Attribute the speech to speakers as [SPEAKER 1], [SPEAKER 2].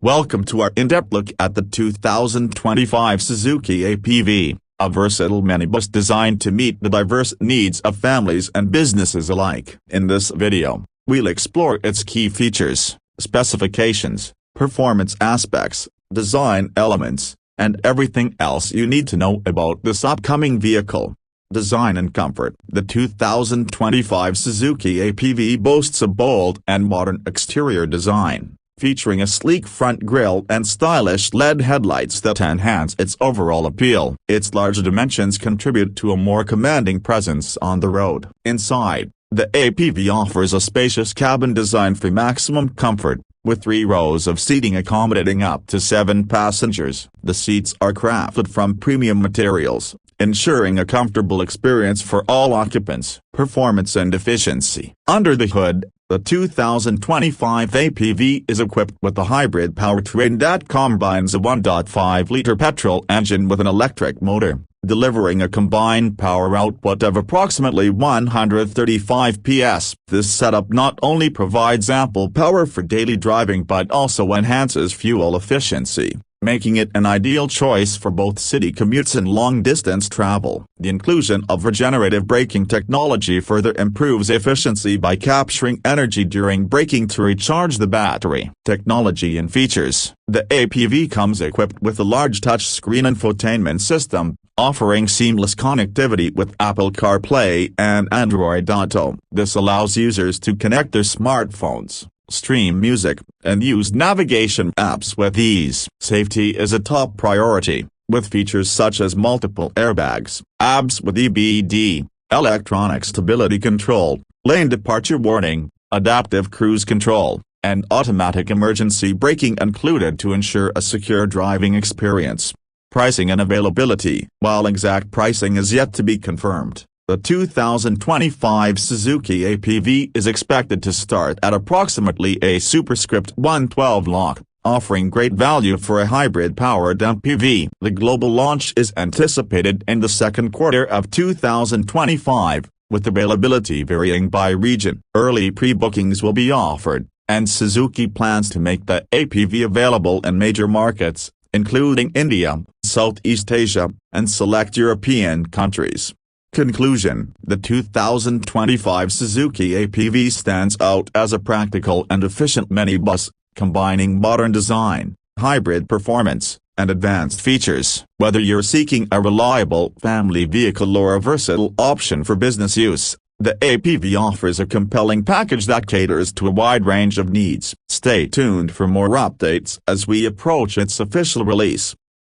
[SPEAKER 1] Welcome to our in-depth look at the 2025 Suzuki APV, a versatile minibus designed to meet the diverse needs of families and businesses alike. In this video, we'll explore its key features, specifications, performance aspects, design elements, and everything else you need to know about this upcoming vehicle. Design and comfort. The 2025 Suzuki APV boasts a bold and modern exterior design, featuring a sleek front grille and stylish LED headlights that enhance its overall appeal. Its large dimensions contribute to a more commanding presence on the road. Inside, the APV offers a spacious cabin designed for maximum comfort, with 3 rows of seating accommodating up to 7 passengers. The seats are crafted from premium materials, ensuring a comfortable experience for all occupants. Performance and efficiency. Under the hood, the 2025 APV is equipped with a hybrid powertrain that combines a 1.5-liter petrol engine with an electric motor, delivering a combined power output of approximately 135 PS. This setup not only provides ample power for daily driving but also enhances fuel efficiency, making it an ideal choice for both city commutes and long-distance travel. The inclusion of regenerative braking technology further improves efficiency by capturing energy during braking to recharge the battery. Technology and features. The APV comes equipped with a large touchscreen infotainment system, offering seamless connectivity with Apple CarPlay and Android Auto. This allows users to connect their smartphones, stream music, and use navigation apps with ease. Safety is a top priority, with features such as multiple airbags, ABS with EBD, electronic stability control, lane departure warning, adaptive cruise control, and automatic emergency braking included to ensure a secure driving experience. Pricing and availability. While exact pricing is yet to be confirmed, the 2025 Suzuki APV is expected to start at approximately a superscript 112 lakh, offering great value for a hybrid-powered MPV. The global launch is anticipated in the second quarter of 2025, with availability varying by region. Early pre-bookings will be offered, and Suzuki plans to make the APV available in major markets, including India, Southeast Asia, and select European countries. Conclusion. The 2025 Suzuki APV stands out as a practical and efficient minibus, combining modern design, hybrid performance, and advanced features. Whether you're seeking a reliable family vehicle or a versatile option for business use, the APV offers a compelling package that caters to a wide range of needs. Stay tuned for more updates as we approach its official release.